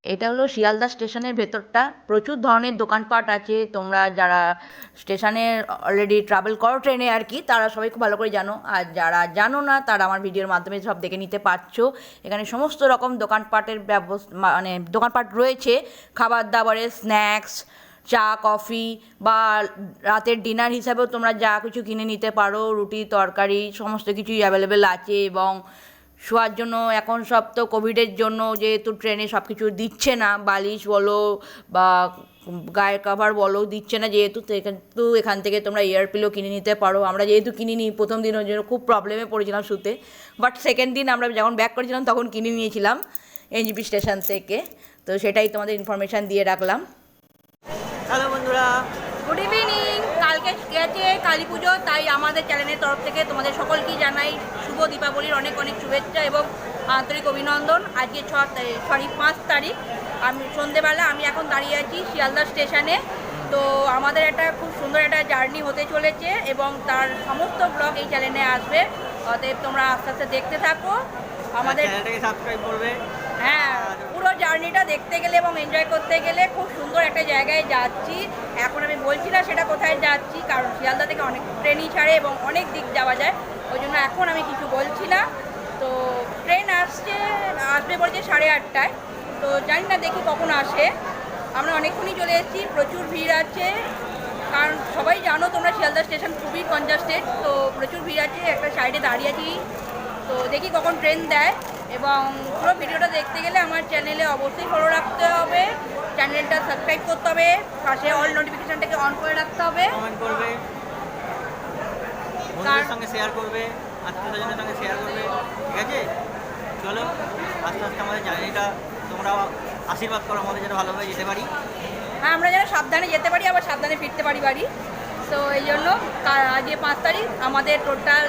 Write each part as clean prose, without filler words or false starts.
এটা হলো শিয়ালদা স্টেশনের ভেতরটা। প্রচুর ধরনের দোকানপাট আছে। তোমরা যারা স্টেশনে অলরেডি ট্রাভেল করো ট্রেনে আর কি, তারা সবাই খুব ভালো করে জানো। আর যারা জানো না তারা আমার ভিডিওর মাধ্যমে সব দেখে নিতে পারছো। এখানে সমস্ত রকম দোকানপাটের মানে দোকানপাট রয়েছে। খাবার দাবারের স্ন্যাক্স, চা কফি বা রাতের ডিনার হিসাবেও তোমরা যা কিছু কিনে নিতে পারো, রুটি তরকারি সমস্ত কিছুই অ্যাভেলেবেল আছে। এবং শোয়ার জন্য এখন সব তো কোভিডের জন্য যেহেতু ট্রেনে সব কিছু দিচ্ছে না, বালিশ বলো বা গায়ের কাভার বলো দিচ্ছে না যেহেতু, তো এখান থেকে তোমরা এয়ার পিলো কিনে নিতে পারো। আমরা যেহেতু কিনিনি প্রথম দিন, ওই জন্য খুব প্রবলেমে পড়েছিলাম শুতে। বাট সেকেন্ড দিন আমরা যখন ব্যাক করেছিলাম তখন কিনে নিয়েছিলাম এনজিপি স্টেশন থেকে। তো সেটাই তোমাদের ইনফরমেশান দিয়ে রাখলাম। হ্যালো বন্ধুরা, গুড ইভিনিং। কালকে গেছে কালী পুজো, তাই আমাদের চ্যানেলের তরফ থেকে তোমাদের সকলকেই জানাই শুভ দীপাবলির অনেক অনেক শুভেচ্ছা এবং আন্তরিক অভিনন্দন। আজকে 5 তারিখ। আমি সন্ধেবেলা আমি এখন দাঁড়িয়ে আছি শিয়ালদা স্টেশনে। তো আমাদের একটা খুব সুন্দর একটা জার্নি হতে চলেছে এবং তার সমস্ত ব্লগ এই চ্যানেলে আসবে। অতএব তোমরা আস্তে আস্তে দেখতে থাকো আমাদের চ্যানেলটাকে সাবস্ক্রাইব করবে। হ্যাঁ, পুরো জার্নিটা দেখতে গেলে এবং এনজয় করতে গেলে খুব সুন্দর একটা জায়গায় যাচ্ছি। এখন আমি বলছি না সেটা কোথায় যাচ্ছি, কারণ শিয়ালদা থেকে অনেক ট্রেনই ছাড়ে এবং অনেক দিক যাওয়া যায়, ওই জন্য এখন আমি কিছু বলছি না। তো ট্রেন আসবে বলছে 8:30টায়। তো জানি না, দেখি কখন আসে। আমরা অনেকক্ষণই চলে এসেছি, প্রচুর ভিড় আছে। কারণ সবাই জানো তোমরা শিয়ালদা স্টেশন খুবই কনজাস্টেড, তো প্রচুর ভিড় আছে। একটা সাইডে দাঁড়িয়ে আছি, তো দেখি কখন ট্রেন দেয়। এবং পুরো ভিডিওটা দেখতে গেলে আমার চ্যানেলে অবশ্যই ফলো রাখতে হবে, চ্যানেলটা সাবস্ক্রাইব করতে হবে, পাশে অল নোটিফিকেশানটাকে অন করে রাখতে হবে, কমেন্ট করবে, বন্ধুদের সঙ্গে শেয়ার করবে, আত্মীয়স্বজনের সঙ্গে শেয়ার করবে। ঠিক আছে, চলো আস্তে আস্তে আমাদের জার্নিটা তোমরা আশীর্বাদ করো আমাদের যেন ভালোভাবে যেতে পারি। হ্যাঁ, আমরা যেন সাবধানে যেতে পারি আবার সাবধানে ফিরতে পারি বাড়ি। তো এই জন্য আজকে 5 তারিখ, আমাদের টোটাল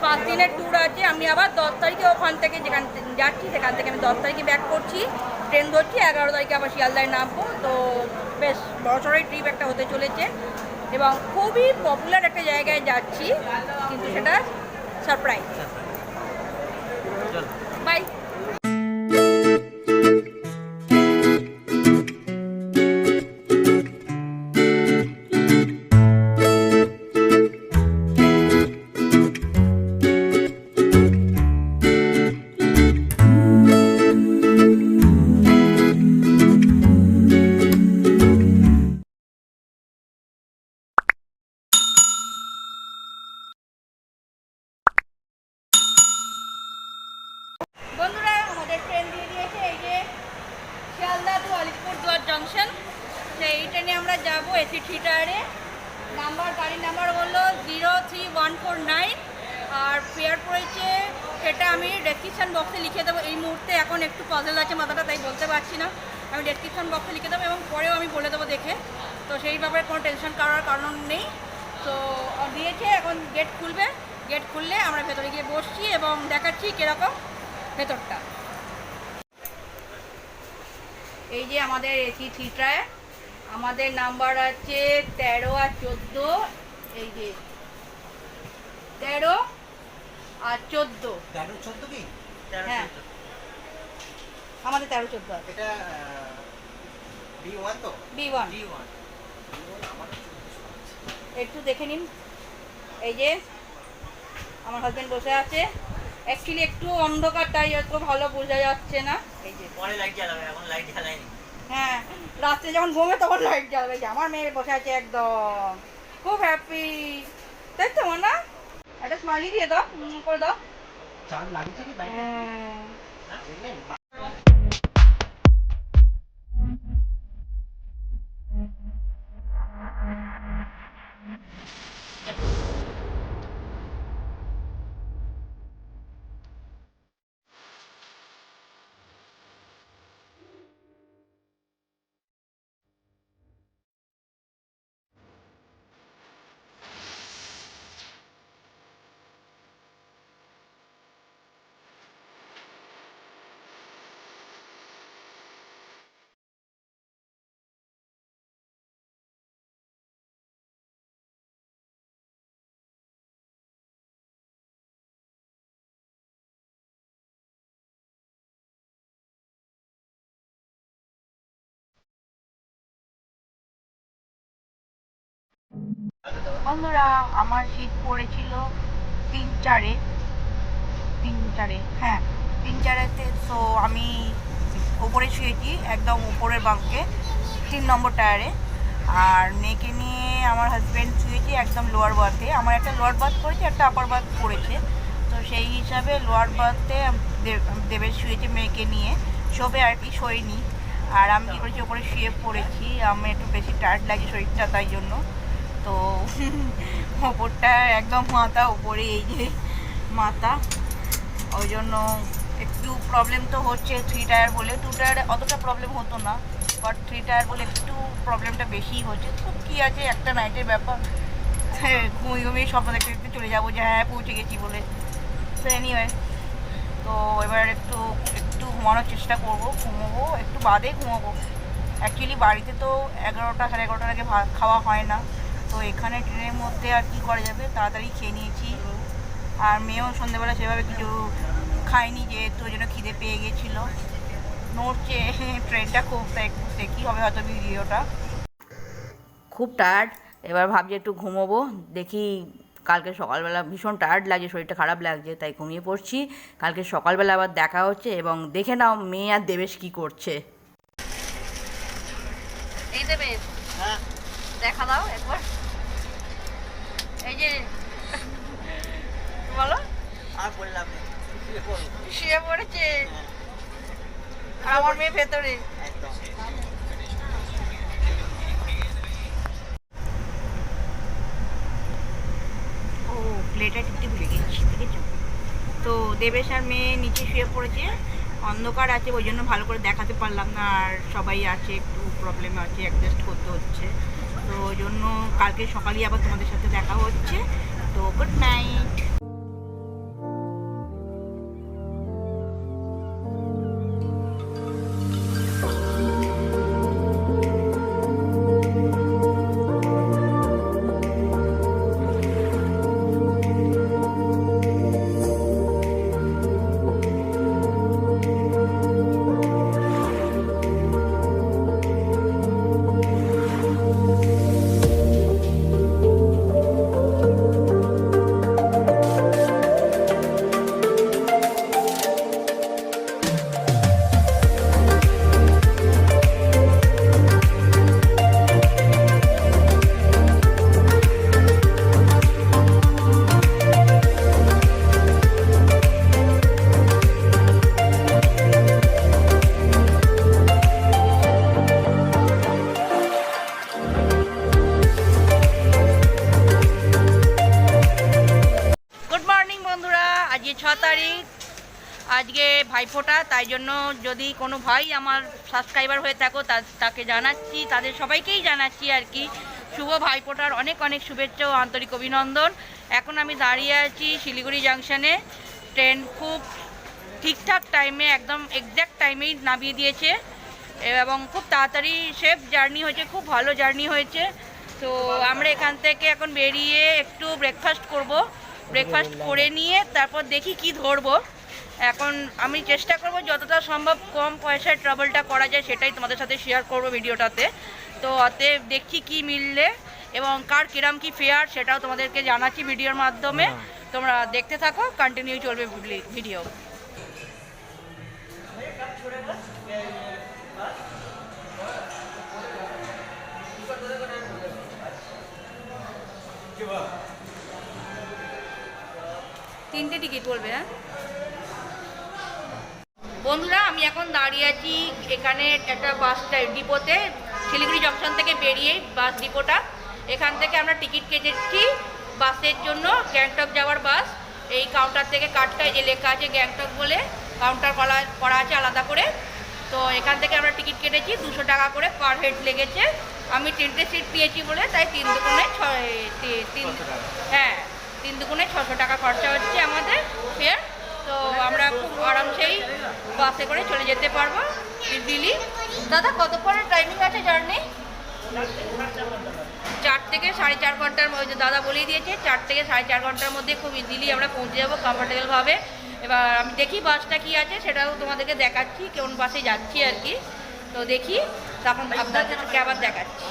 5 দিনের ট্যুর আছে। আমি আবার 10 তারিখে ওখান থেকে যেখান যাচ্ছি সেখান থেকে আমি 10 তারিখে ব্যাক করছি, ট্রেন ধরছি। 11 তারিখে আবার শিয়ালদায় নামবো। তো বেশ বড়সড়ই ট্রিপ একটা হতে চলেছে এবং খুবই পপুলার একটা জায়গায় যাচ্ছি, কিন্তু সেটা সারপ্রাইজ। চলো। বাই। বন্ধুরা, আমাদের ট্রেন দিয়ে দিয়েছে, এই যে শিয়ালদা টু আলিপুরদুয়ার জংশন। তো এই ট্রেনে আমরা যাবো এসি থিয়েটারে। গাড়ির নাম্বার হলো 03149। আর ফেয়ার পড়েছে সেটা আমি ডেসক্রিপশান বক্সে লিখে দেবো। এই মুহূর্তে এখন একটু পজল আছে মাথাটা, তাই বলতে পারছি না। আমি ডেসক্রিপশান বক্সে লিখে দেবো এবং পরেও আমি বলে দেবো দেখে। তো সেই ব্যাপারে কোনো টেনশন করার কারণ নেই। তো দিয়েছে, এখন গেট খুলবে। গেট খুললে আমরা ভেতরে গিয়ে বসছি এবং দেখাচ্ছি কীরকম ভেতরটা। এই যে আমাদের এসি থিয়েটার, আমাদের নাম্বার আছে 13 আর 14। এই যে 13 আর 14। 13-14 কি? হ্যাঁ, আমাদের 13-14 আছে। এটা B1 তো? B1। B1 একটু দেখে নিন। এই যে আমার হাজবেন্ড বসে আছে। অ্যাকচুয়ালি একটু অন্ধকার, তাই এত ভালো বোঝা যাচ্ছে না। এই যে পরে লাইট জ্বালাবে, এখন লাইট জ্বালায়নি। হ্যাঁ, রাত্রে যখন ঘুমে তখন লাইট জ্বালবে। যে আমার মেয়ে বসে আছে একদম খুব হ্যাপি, তাই তো না? একটা স্মাইলি দিয়ে দাও, করে দাও। চার্জ লাগিয়েছে কি বাইরে? হ্যাঁ। দেখলেন? বন্ধুরা আমার শীত পড়েছিল 3-4-এ হ্যাঁ 3-4-এতে। তো আমি ওপরে শুয়েছি একদম উপরের বাঙ্কে 3 নম্বর টায়ারে, আর মেয়েকে নিয়ে আমার হাজব্যান্ড শুয়েছে একদম লোয়ার বার্থে। আমার একটা লোয়ার বার্থ পড়েছে, একটা আপার বার্থ পড়েছে, তো সেই হিসাবে লোয়ার বার্থে দেবের শুয়েছে মেয়েকে নিয়ে, শোবে আর কি, শোয়নি। আর আমি কী করেছি, ওপরে শুয়ে পড়েছি, আমি একটু বেশি টায়ার্ড লাগে শরীরটা, তাই জন্য। তো ওপরটা একদম মাথা উপরে, এই যে মাথা, ওই জন্য একটু প্রবলেম তো হচ্ছে 3 টায়ার বলে। 2 টায়ারে অতটা প্রবলেম হতো না, বাট 3 টায়ার বলে একটু প্রবলেমটা বেশিই হচ্ছে। তো কী আছে, একটা নাইটের ব্যাপার, ঘুমিয়ে স্বপ্ন দেখতে দেখতে চলে যাবো যে হ্যাঁ পৌঁছে গেছি বলে। তো এনিওয়ে, তো এবার একটু ঘুমানোর চেষ্টা করবো, ঘুমোবো, একটু বাদে ঘুমোবো। অ্যাকচুয়ালি বাড়িতে তো 11টা সাড়ে 11টার আগে ভাত খাওয়া হয় না, তো এখানে ট্রেনের মধ্যে আর কি করা যাবে, তাড়াতাড়ি খেয়ে নিয়েছি। আর মেয়েও সন্ধ্যেবেলা সেভাবে কিছু খায়নি, যেহেতু ওই জন্য খিদে পেয়ে গেছিলো। নড়ছে ট্রেনটা খুব, তাই একটু দেখি হবে হয়তো ভিডিওটা। খুব টায়ার্ড, এবার ভাবছি একটু ঘুমোবো, দেখি। কালকে সকালবেলা ভীষণ টায়ার্ড লাগছে, শরীরটা খারাপ লাগছে, তাই ঘুমিয়ে পড়ছি। কালকে সকালবেলা আবার দেখা হচ্ছে, এবং দেখে নাও মেয়ে আর দেবেশ কী করছে। এই দেবেশ, দেখা দাও একবার, এই যে বলো। আর বললাম শুয়ে পড়েছে, আর আমার মেয়ে ভেতরে। একদম। ও প্লেটটা টিপতে ভুলে গেছি, দেখেছো? তো দেবেশ আর মেয়ে নিচে শুয়ে পড়েছে, অন্ধকার আছে ওই জন্য ভালো করে দেখাতে পারলাম না, আর সবাই আছে, একটু প্রবলেম আছে, অ্যাডজাস্ট করতে হচ্ছে। তো ওই জন্য কালকে সকালেই আবার তোমাদের সাথে দেখা হচ্ছে। তো গুড নাইট। আজকে 6 তারিখ, আজকে ভাইফোঁটা, তাই জন্য যদি কোনো ভাই আমার সাবস্ক্রাইবার হয়ে থাকো তাকে জানাচ্ছি, তাদের সবাইকেই জানাচ্ছি আর কি, শুভ ভাইফোঁটার অনেক অনেক শুভেচ্ছা ও আন্তরিক অভিনন্দন। এখন আমি দাঁড়িয়ে আছি শিলিগুড়ি জাংশনে, ট্রেন খুব ঠিকঠাক টাইমে, একদম এক্স্যাক্ট টাইমেই নামিয়ে দিয়েছে, এবং খুব তাড়াতাড়ি সেফ জার্নি হয়েছে, খুব ভালো জার্নি হয়েছে। তো আমরা এখান থেকে এখন বেরিয়ে একটু ব্রেকফাস্ট করব, ব্রেকফাস্ট করে নিয়ে তারপর দেখি কি ধরবো। এখন আমি চেষ্টা করব যতটা সম্ভব কম পয়সায় ট্রাভেলটা করা যায়, সেটাই তোমাদের সাথে শেয়ার করব ভিডিওটাতে। তো অতএব দেখছি কি মিললে এবং কার কিরাম কি ফেয়ার, সেটাও তোমাদেরকে জানাচ্ছি ভিডিওর মাধ্যমে। তোমরা দেখতে থাকো, কন্টিনিউ চলবে ভিডিও। তিনটে টিকিট বলবে। হ্যাঁ বন্ধুরা, আমি এখন দাঁড়িয়ে আছি এখানে একটা বাস ডিপোতে, শিলিগুড়ি জংশন থেকে বেরিয়ে বাস ডিপোটা, এখান থেকে আমরা টিকিট কেটেছি বাসের জন্য, গ্যাংটক যাওয়ার বাস। এই কাউন্টার থেকে কার্ডটা যে লেখা আছে গ্যাংটক বলে, কাউন্টার করা আছে আলাদা করে। তো এখান থেকে আমরা টিকিট কেটেছি, 200 টাকা করে পার হেড লেগেছে। আমি 3টে সিট পেয়েছি বলে তাই 3 দুগুণে 600 টাকা খরচা হচ্ছে আমাদের ফেয়ার। তো আমরা খুব আরামসেই বাসে করে চলে যেতে পারবো দিল্লি। দাদা কতক্ষণের টাইমিং আছে জার্নি? 4 থেকে 4.5 ঘন্টার মধ্যে, দাদা বলেই দিয়েছে 4 থেকে 4.5 ঘন্টার মধ্যে খুব ইজিলি আমরা পৌঁছে যাবো কমফোর্টেবলভাবে। এবার আমি দেখি বাসটা কি আছে, সেটাও তোমাদেরকে দেখাচ্ছি, কোন বাসে যাচ্ছি আর কি। তো দেখি, তখন আপনাদেরকে আবার দেখাচ্ছি।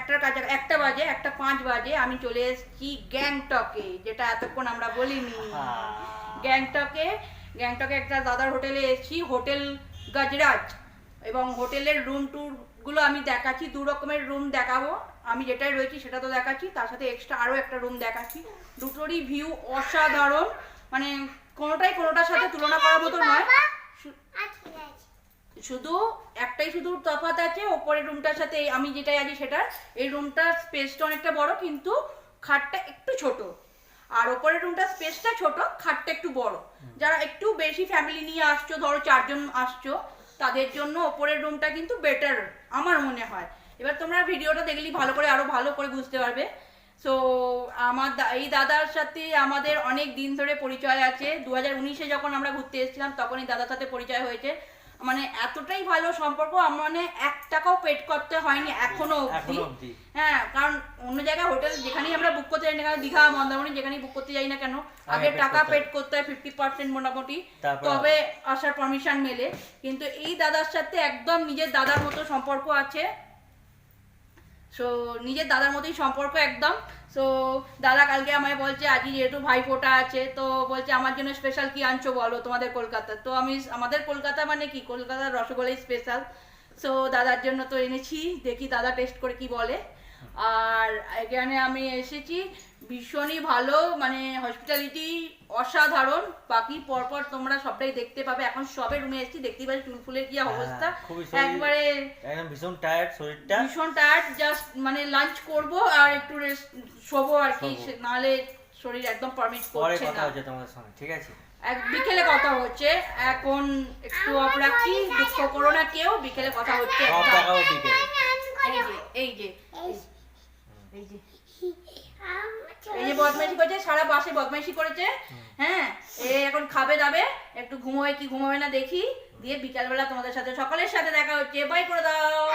একটার কাছে 1টা বাজে, 1:05 বাজে আমি চলে এসেছি গ্যাংটকে, যেটা এতক্ষণ আমরা বলিনি। গ্যাংটকে একটা দাদার হোটেলে এসেছি, হোটেল গজরাজ, এবং হোটেলের রুম ট্যুরগুলো আমি দেখাচ্ছি। 2 রকমের রুম দেখাবো, আমি যেটাই রয়েছি সেটা তো দেখাচ্ছি, তার সাথে এক্সট্রা আরও একটা রুম দেখাচ্ছি। দুটোরই ভিউ অসাধারণ, মানে কোনোটার সাথে তুলনা করার মতো নয়। শুধু তফাৎ আছে, ওপরের রুমটার সাথে আমি যেটাই আছি সেটার, এই রুমটার স্পেসটা অনেকটা বড় কিন্তু খাটটা একটু ছোট, আর ওপরের রুমটার স্পেসটা ছোট, খাটটা একটু বড়। যারা একটু বেশি ফ্যামিলি নিয়ে আসছো, ধরো 4 জন আসছো, তাদের জন্য ওপরের রুমটা কিন্তু বেটার আমার মনে হয়। এবার তোমরা ভিডিওটা দেখলেই আরো ভালো করে বুঝতে পারবে। সো এই দাদার সাথে আমাদের অনেক দিন ধরে পরিচয় আছে। 2019-এ যখন আমরা ঘুরতে এসেছিলাম তখন এই দাদার সাথে পরিচয় হয়েছে, মানে এতটাই ভালো সম্পর্ক, মানে 1 টাকাও পেড করতে হয়নি এখনো অবধি। হ্যাঁ, কারণ অন্য জায়গায় হোটেল যেখানেই আমরা বুক করতে যাই না কেন, দীঘা, মন্দারমণি যেখানেই বুক করতে যাই না কেন, আগে টাকা পেড করতে হয় 50% মোটামুটি, তবে আসার পারমিশন মেলে। কিন্তু এই দাদার সাথে একদম নিজের দাদার মতো সম্পর্ক আছে। সো নিজের দাদার মতোই সম্পর্ক একদম। সো দাদা কালকে আমায় বলছে, আজকে যেহেতু ভাইফোঁটা আছে, তো বলছে আমার জন্য স্পেশাল কি আনছো বলো তোমাদের কলকাতা। তো আমি আমাদের কলকাতা মানে কি, কলকাতার রসগোল্লাই স্পেশাল। সো দাদার জন্য তো এনেছি, দেখি দাদা টেস্ট করে কি বলে। আর এখানে আমি এসেছি, ভীষণই ভালো, মানে হসপিটালিটি অসাধারণ। বাকি পরপর তোমরা সবটাই দেখতে পাবে। এখন সবে রুমে এসেছি, দেখতেই পাচ্ছি চুলফুলের কি অবস্থা, একবারে একদম ভীষণ টায়ার্ড, শরীরটা ভীষণ টায়ার্ড। জাস্ট মানে লাঞ্চ করব আর একটু রেস্ট শোবো আর কি, নাহলে শরীর একদম পারমিট করছে না। কথা হচ্ছে তোমাদের সঙ্গে, ঠিক আছে? বিকেলে কথা হচ্ছে, এখন একটু অফ রাখছি, দুঃখ করো না কেউ, বিকেলে কথা হচ্ছে। এই যে বদমাইশি করেছে, সারা বাসে বদমাইশি করেছে। হ্যাঁ, এখন খাবে দাবে, একটু ঘুমোবে কি ঘুমোবে না দেখি, দিয়ে বিকালবেলা তোমাদের সাথে সকলের সাথে দেখা হচ্ছে। বাই করে দাও।